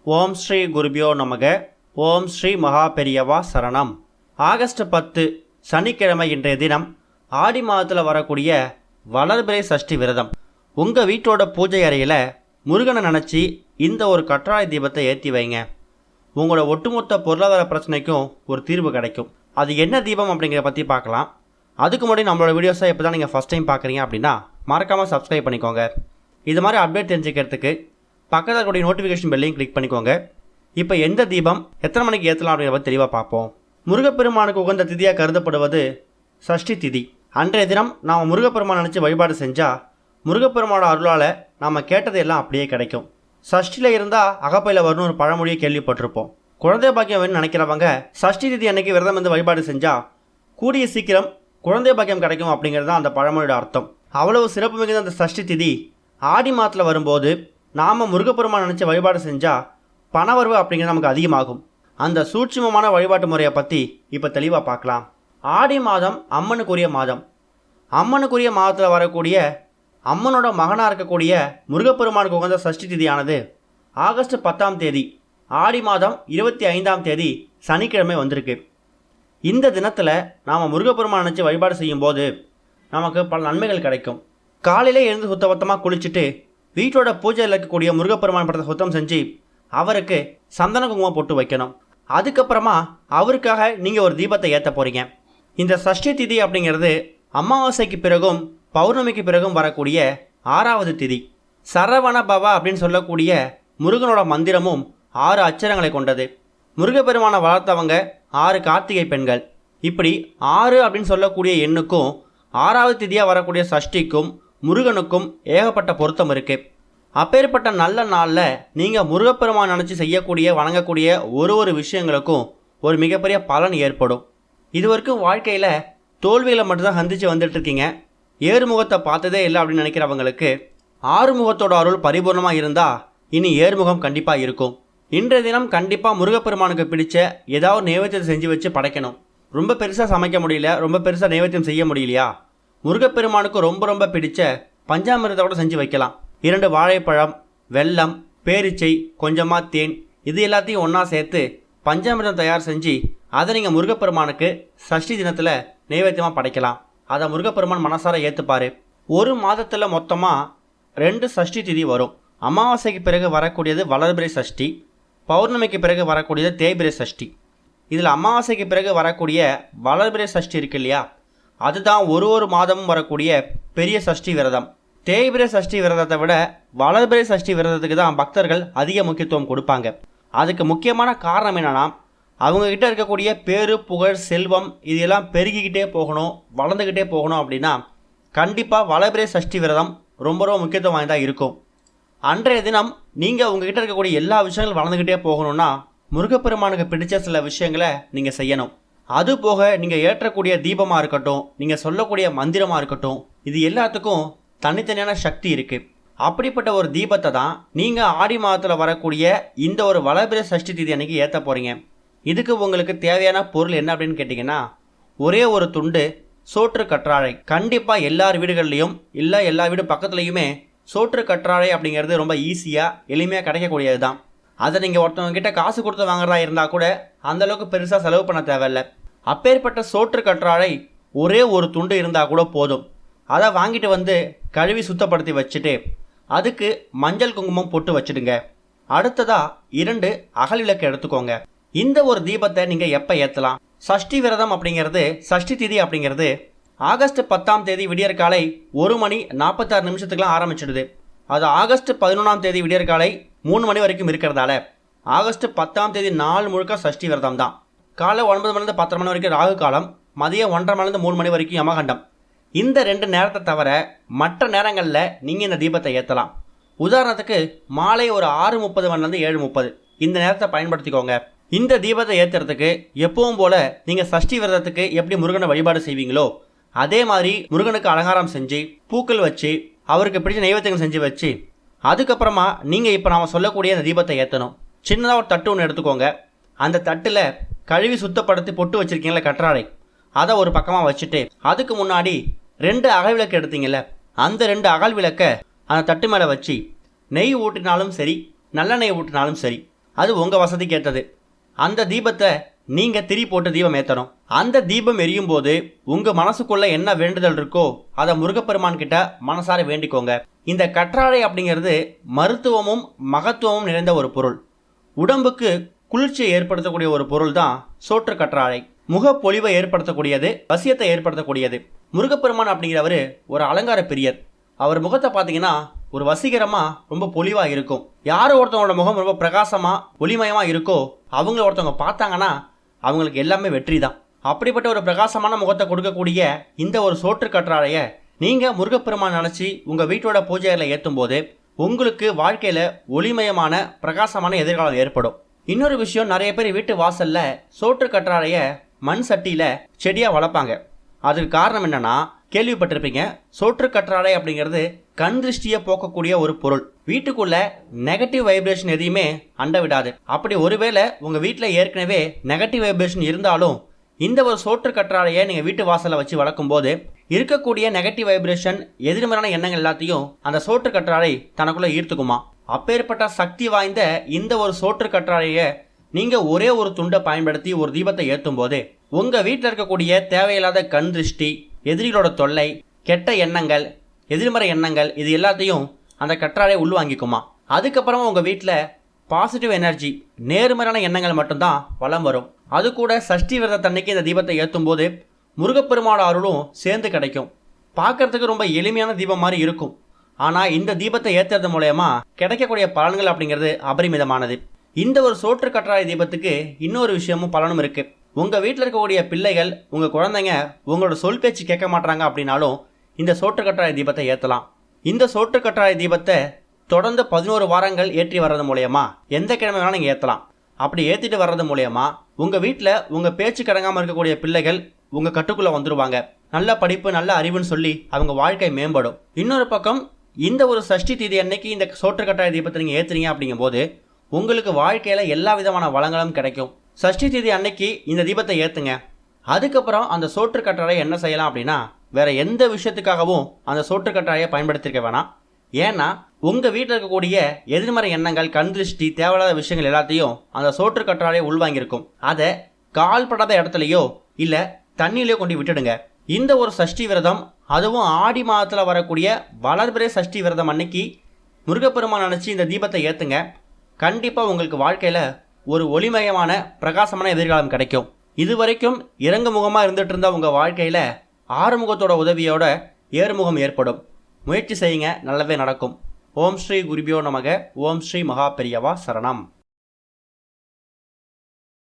ஓம் ஸ்ரீ குருபியோ நமக. ஓம் ஸ்ரீ மகா பெரியவா சரணம். ஆகஸ்ட் 10 சனிக்கிழமை இன்றைய தினம் ஆடி மாதத்தில் வரக்கூடிய வளர்பிறை சஷ்டி விரதம். உங்கள் வீட்டோட பூஜை அறையில் முருகனை நினச்சி இந்த ஒரு கற்றாழை தீபத்தை ஏற்றி வைங்க. உங்களோட ஒட்டுமொத்த பொருளாதார பிரச்சனைக்கும் ஒரு தீர்வு கிடைக்கும். அது என்ன தீபம் அப்படிங்கிறத பற்றி பார்க்கலாம். அதுக்கு முன்னாடி நம்மளோட வீடியோஸை இப்போ தான் நீங்கள் ஃபஸ்ட் டைம் பார்க்குறீங்க அப்படின்னா மறக்காமல் சப்ஸ்கிரைப் பண்ணிக்கோங்க. இது மாதிரி அப்டேட் தெரிஞ்சுக்கிறதுக்கு பக்கத்தில் இருக்கக்கூடிய நோட்டிஃபிகேஷன் பெல்லையும் கிளிக் பண்ணிக்கோங்க. இப்போ எந்த தீபம் எத்தனை மணிக்கு ஏற்றலாம் அப்படிங்கிறத தெளிவாக பார்ப்போம். முருகப்பெருமானுக்கு உகந்த திதியாக கருதப்படுவது சஷ்டி திதி. அன்றைய தினம் நாம் முருகப்பெருமான் நினச்சி வழிபாடு செஞ்சால் முருகப்பெருமானோட அருளால் நாம் கேட்டது எல்லாம் அப்படியே கிடைக்கும். சஷ்டியில் இருந்தால் அகப்பையில் வரணும் ஒரு பழமொழியை கேள்விப்பட்டிருப்போம். குழந்தை பாக்கியம் வேணும்னு நினைக்கிறவங்க சஷ்டி திதி அன்னைக்கு விரதம் வந்து வழிபாடு செஞ்சால் கூடிய சீக்கிரம் குழந்தை பாக்கியம் கிடைக்கும் அப்படிங்கிறது தான் அந்த பழமொழியோட அர்த்தம். அவ்வளவு சிறப்பு மிகுந்த அந்த சஷ்டி திதி ஆடி மாதத்தில் வரும்போது நாம் முருகப்பெருமான் நினச்சி வழிபாடு செஞ்சால் பணவரவு அப்படிங்கிறது நமக்கு அதிகமாகும். அந்த சூட்சுமமான வழிபாட்டு முறையை பற்றி இப்போ தெளிவாக பார்க்கலாம். ஆடி மாதம் அம்மனுக்குரிய மாதம். அம்மனுக்குரிய மாதத்தில் வரக்கூடிய அம்மனோட மகனாக இருக்கக்கூடிய முருகப்பெருமானுக்கு உகந்த சஷ்டி திதியானது ஆகஸ்ட் 10 ஆடி மாதம் 25 சனிக்கிழமை வந்திருக்கு. இந்த தினத்தில் நாம் முருகப்பெருமான் நினச்சி வழிபாடு செய்யும்போது நமக்கு பல நன்மைகள் கிடைக்கும். காலையிலே எழுந்து சுத்தமாக குளிச்சுட்டு வீட்டோட பூஜையில் இருக்கக்கூடிய முருகப்பெருமான் படத்தை சுத்தம் செஞ்சு அவருக்கு சந்தன குங்குமம் போட்டு வைக்கணும். அதுக்கப்புறமா அவருக்காக நீங்கள் ஒரு தீபத்தை ஏற்ற போகிறீங்க. இந்த சஷ்டி திதி அப்படிங்கிறது அமாவாசைக்கு பிறகும் பௌர்ணமிக்கு பிறகும் வரக்கூடிய 6வது திதி. சரவண பவ அப்படின்னு சொல்லக்கூடிய முருகனோட மந்திரமும் 6 அச்சரங்களை கொண்டது. முருகப்பெருமானை வளர்த்தவங்க 6 கார்த்திகை பெண்கள். இப்படி 6 அப்படின்னு சொல்லக்கூடிய எண்ணுக்கும் 6வது திதியாக வரக்கூடிய சஷ்டிக்கும் முருகனுக்கும் ஏகப்பட்ட பொருத்தம் இருக்குது. அப்பேற்பட்ட நல்ல நாளில் நீங்கள் முருகப்பெருமான் நினச்சி செய்யக்கூடிய வணங்கக்கூடிய ஒரு விஷயங்களுக்கும் ஒரு மிகப்பெரிய பலன் ஏற்படும். இது வரைக்கும் வாழ்க்கையில் தோல்விகளை மட்டும்தான் சந்தித்து வந்துட்டுருக்கீங்க. ஏறுமுகத்தை பார்த்ததே இல்லை அப்படின்னு நினைக்கிறவங்களுக்கு ஆறுமுகத்தோட அருள் பரிபூர்ணமாக இருந்தால் இனி ஏறுமுகம் கண்டிப்பாக இருக்கும். இன்றைய தினம் கண்டிப்பாக முருகப்பெருமானுக்கு பிடிச்ச ஏதாவது நைவேத்தியத்தை செஞ்சு வச்சு படைக்கணும். ரொம்ப பெருசாக சமைக்க முடியல, ரொம்ப பெருசாக நைவேத்தியம் செய்ய முடியலையா, முருகப்பெருமானுக்கு ரொம்ப பிடிச்ச பஞ்சாமிரத்தை கூட செஞ்சு வைக்கலாம். 2 வாழைப்பழம், வெல்லம், பேரிச்சை, கொஞ்சமாக தேன், இது எல்லாத்தையும் ஒன்றா சேர்த்து பஞ்சாமிரதம் தயார் செஞ்சு அதை நீங்கள் முருகப்பெருமானுக்கு சஷ்டி தினத்தில் நைவேத்தியமாக படைக்கலாம். அதை முருகப்பெருமான் மனசார ஏற்றுப்பார். ஒரு மாதத்தில் மொத்தமாக 2 சஷ்டி திதி வரும். அமாவாசைக்கு பிறகு வரக்கூடியது வளர்பிறை சஷ்டி, பௌர்ணமிக்கு பிறகு வரக்கூடியது தேய்பிறை சஷ்டி. இதில் அமாவாசைக்கு பிறகு வரக்கூடிய வளர்பிறை சஷ்டி இருக்கு இல்லையா, அதுதான் ஒரு மாதமும் வரக்கூடிய பெரிய சஷ்டி விரதம். தேய்பிறை சஷ்டி விரதத்தை விட வளர்பிறை சஷ்டி விரதத்துக்கு தான் பக்தர்கள் அதிக முக்கியத்துவம் கொடுப்பாங்க. அதுக்கு முக்கியமான காரணம் என்னென்னா, அவங்கக்கிட்ட இருக்கக்கூடிய பேரு புகழ் செல்வம் இதெல்லாம் பெருகிக்கிட்டே போகணும், வளர்ந்துக்கிட்டே போகணும். அப்படின்னா கண்டிப்பாக வளர்பிறை சஷ்டி விரதம் ரொம்ப முக்கியத்துவம் வாய்ந்ததாக இருக்கும். அன்றைய தினம் நீங்கள் உங்ககிட்ட இருக்கக்கூடிய எல்லா விஷயங்களும் வளர்ந்துக்கிட்டே போகணும்னா முருகப்பெருமானுக்கு பிடிச்ச சில விஷயங்களை நீங்கள் செய்யணும். அது போக நீங்கள் ஏற்றக்கூடிய தீபமாக இருக்கட்டும், நீங்கள் சொல்லக்கூடிய மந்திரமாக இருக்கட்டும், இது எல்லாத்துக்கும் தனித்தனியான சக்தி இருக்குது. அப்படிப்பட்ட ஒரு தீபத்தை தான் நீங்கள் ஆடி மாதத்தில் வரக்கூடிய இந்த ஒரு வளர்பிறை சஷ்டி திதி அன்னைக்கு ஏற்ற போகிறீங்க. இதுக்கு உங்களுக்கு தேவையான பொருள் என்ன அப்படின்னு கேட்டிங்கன்னா, ஒரே ஒரு துண்டு சோற்று கற்றாழை. கண்டிப்பாக எல்லார் வீடுகள்லையும் இல்லை எல்லா வீடு பக்கத்துலேயுமே சோற்று கற்றாழை அப்படிங்கிறது ரொம்ப ஈஸியாக எளிமையாக கிடைக்கக்கூடியது தான். அதை நீங்கள் ஒருத்தவங்க கிட்ட காசு கொடுத்து வாங்குறதா இருந்தால் கூட அந்தளவுக்கு பெருசாக செலவு பண்ண தேவையில்லை. அப்பேற்பட்ட சோற்று கற்றாழை ஒரே ஒரு துண்டு இருந்தால் கூட போதும். அதை வாங்கிட்டு வந்து கழுவி சுத்தப்படுத்தி வச்சுட்டு அதுக்கு மஞ்சள் குங்குமம் போட்டு வச்சுடுங்க. அடுத்ததாக 2 அகல் விளக்கு எடுத்துக்கோங்க. இந்த ஒரு தீபத்தை நீங்கள் எப்போ ஏற்றலாம்? சஷ்டி விரதம் அப்படிங்கிறது, சஷ்டி திதி அப்படிங்கிறது ஆகஸ்ட் 10 விடியற்காலை 1:46 ஆரம்பிச்சிடுது. அது ஆகஸ்ட் 11 விடியற்காலை 3 மணி வரைக்கும் இருக்கிறதால ஆகஸ்ட் 10 நாள் முழுக்க சஷ்டி விரதம் தான். காலை 9 மணிலேருந்து 10 மணி வரைக்கும் ராகு காலம், மதியம் 1:30 மணிலேருந்து 3 மணி வரைக்கும் யமகண்டம். இந்த 2 நேரத்தை தவிர மற்ற நேரங்களில் நீங்கள் இந்த தீபத்தை ஏற்றலாம். உதாரணத்துக்கு மாலை ஒரு 6:30 மணிலேருந்து 7:30 இந்த நேரத்தை பயன்படுத்திக்கோங்க. இந்த தீபத்தை ஏற்றுறதுக்கு எப்பவும் போல் நீங்கள் சஷ்டி விரதத்துக்கு எப்படி முருகனை வழிபாடு செய்வீங்களோ அதே மாதிரி முருகனுக்கு அலங்காரம் செஞ்சு பூக்கள் வச்சு அவருக்கு பிடிச்ச நைவேத்தியங்கள் செஞ்சு வச்சு அதுக்கப்புறமா நீங்கள் இப்போ நாம் சொல்லக்கூடிய அந்த தீபத்தை ஏற்றணும். சின்னதாக ஒரு தட்டு ஒன்று எடுத்துக்கோங்க. அந்த தட்டில் கழுவி சுத்தப்படுத்தி பொட்டு வச்சுருக்கீங்களா கற்றாழை, அதை ஒரு பக்கமாக வச்சுட்டு அதுக்கு முன்னாடி 2 அகல் விளக்கு எடுத்தீங்கல்ல, அந்த 2 அகல் விளக்கை அந்த தட்டு மேலே வச்சு நெய் ஊட்டினாலும் சரி நல்லெண்ணெய் ஊட்டினாலும் சரி அது உங்கள் வசதிக்கு ஏற்றது. அந்த தீபத்தை நீங்கள் திரி போட்டு தீபம் ஏற்றணும். அந்த தீபம் எரியும் போது உங்கள் மனசுக்குள்ளே என்ன வேண்டுதல் இருக்கோ அதை முருகப்பெருமான் கிட்ட மனசார வேண்டிக்கோங்க. இந்த கற்றாழை அப்படிங்கிறது மருத்துவமும் மகத்துவமும் நிறைந்த ஒரு பொருள். உடம்புக்கு குளிர்ச்சியை ஏற்படுத்தக்கூடிய ஒரு பொருள் தான் சோற்று கற்றாழை. முகப்பொலிவை ஏற்படுத்தக்கூடியது, வசியத்தை ஏற்படுத்தக்கூடியது. முருகப்பெருமான் அப்படிங்கிறவர் ஒரு அலங்கார பிரியர். அவர் முகத்தை பார்த்தீங்கன்னா ஒரு வசீகரமாக ரொம்ப பொலிவாக இருக்கும். யார் ஒருத்தவங்களோட முகம் ரொம்ப பிரகாசமாக ஒளிமயமாக இருக்கோ அவங்கள ஒருத்தவங்க பார்த்தாங்கன்னா அவங்களுக்கு எல்லாமே வெற்றி தான். அப்படிப்பட்ட ஒரு பிரகாசமான முகத்தை கொடுக்கக்கூடிய இந்த ஒரு சோற்று கற்றாழையை நீங்கள் முருகப்பெருமான் நினச்சி உங்கள் வீட்டோட பூஜை அறையில் ஏற்றும் போது உங்களுக்கு வாழ்க்கையில் ஒளிமயமான பிரகாசமான எதிர்காலம் ஏற்படும். இன்னொரு விஷயம், நிறைய பேர் வீட்டு வாசலில் சோற்று கற்றாழையை மண் சட்டியில் செடியாக வளர்ப்பாங்க. அதுக்கு காரணம் என்னென்னா, கேள்விப்பட்டிருப்பீங்க, சோற்று கற்றாழை அப்படிங்கிறது கண் திருஷ்டியை போக்கக்கூடிய ஒரு பொருள். வீட்டுக்குள்ள நெகட்டிவ் வைப்ரேஷன் எதையுமே அண்ட விடாது. அப்படி ஒருவேளை உங்கள் வீட்டில் ஏற்கனவே நெகட்டிவ் வைப்ரேஷன் இருந்தாலும் இந்த ஒரு சோற்று கற்றாழையை நீங்கள் வீட்டு வாசலில் வச்சு வளர்க்கும் போது இருக்கக்கூடிய நெகட்டிவ் வைப்ரேஷன், எதிர்மறையான எண்ணங்கள் எல்லாத்தையும் அந்த சோற்று கற்றாழை தனக்குள்ளே ஈர்த்துக்குமா. அப்பேற்பட்ட சக்தி வாய்ந்த இந்த ஒரு சோற்று கற்றாழையை நீங்கள் ஒரே ஒரு துண்டை பயன்படுத்தி ஒரு தீபத்தை ஏற்றும் போது உங்கள் வீட்டில் இருக்கக்கூடிய தேவையில்லாத கண் திருஷ்டி, எதிரிகளோட தொல்லை, கெட்ட எண்ணங்கள், எதிர்மறை எண்ணங்கள், இது எல்லாத்தையும் அந்த கற்றாழை உள்வாங்கிக்குமா. அதுக்கப்புறமா உங்கள் வீட்டில் பாசிட்டிவ் எனர்ஜி, நேர்மறையான எண்ணங்கள் மட்டும்தான் வளம் வரும். அது கூட சஷ்டி விரதத்தன்னைக்கு இந்த தீபத்தை ஏற்றும் போது முருகப்பெருமானோட அருளும் சேர்ந்து கிடைக்கும். பார்க்கறதுக்கு ரொம்ப எளிமையான தீபம் மாதிரி இருக்கும். ஆனால் இந்த தீபத்தை ஏற்றுறது மூலயமா கிடைக்கக்கூடிய பலன்கள் அப்படிங்கிறது அபரிமிதமானது. இந்த ஒரு சோற்று கற்றாழை தீபத்துக்கு இன்னொரு விஷயமும் பலனும் இருக்குது. உங்கள் வீட்டில் இருக்கக்கூடிய பிள்ளைகள், உங்கள் குழந்தைங்க உங்களோட சொல் பேச்சு கேட்க மாட்டாங்க அப்படின்னாலும் இந்த சோற்று கற்றாழை தீபத்தை ஏற்றலாம். இந்த சோற்று கற்றாழை தீபத்தை தொடர்ந்து 11 வாரங்கள் ஏற்றி வர்றது மூலயமா எந்த கிழமை வேணாலும் நீங்கள் ஏற்றலாம். அப்படி ஏற்றிட்டு வர்றது மூலயமா உங்கள் வீட்டில் உங்கள் பேச்சு கடங்காமல் இருக்கக்கூடிய பிள்ளைகள் உங்கள் கட்டுக்குள்ளே வந்துடுவாங்க. நல்ல படிப்பு, நல்ல அறிவுன்னு சொல்லி அவங்க வாழ்க்கை மேம்படும். இன்னொரு பக்கம், இந்த ஒரு சஷ்டி தீதி அன்னைக்கு இந்த சோற்று கற்றாழை தீபத்தை நீங்கள் ஏற்றுறீங்க அப்படிங்கும்போது உங்களுக்கு வாழ்க்கையில் எல்லா விதமான வளங்களும் கிடைக்கும். சஷ்டி தீதி அன்னைக்கு இந்த தீபத்தை ஏற்றுங்க. அதுக்கப்புறம் அந்த சோற்று கற்றாழையை என்ன செய்யலாம் அப்படின்னா, வேறு எந்த விஷயத்துக்காகவும் அந்த சோற்று கற்றாழையை பயன்படுத்திருக்க வேணாம். ஏன்னா உங்கள் வீட்டில் இருக்கக்கூடிய எதிர்மறை எண்ணங்கள், கண் திருஷ்டி, தேவையில்லாத விஷயங்கள் எல்லாத்தையும் அந்த சோற்று கற்றாழையை உள்வாங்கியிருக்கும். அதை கால்படாத இடத்துலையோ இல்லை தண்ணியிலையோ கொண்டு விட்டுடுங்க. இந்த ஒரு சஷ்டி விரதம், அதுவும் ஆடி மாதத்தில் வரக்கூடிய வளர்பிறை சஷ்டி விரதம் அன்னைக்கு முருகப்பெருமான் நினச்சி இந்த தீபத்தை ஏற்றுங்க. கண்டிப்பாக உங்களுக்கு வாழ்க்கையில் ஒரு ஒளிமயமான பிரகாசமான எதிர்காலம் கிடைக்கும். இதுவரைக்கும் இறங்கு முகமாக இருந்துகிட்டு இருந்த உங்கள் வாழ்க்கையில் ஆறுமுகத்தோட உதவியோட ஏறுமுகம் ஏற்படும். முயற்சி செய்யுங்க, நல்லவே நடக்கும். ஓம் ஸ்ரீ குருபியோ நமக. ஓம் ஸ்ரீ மகா பெரியவா சரணம்.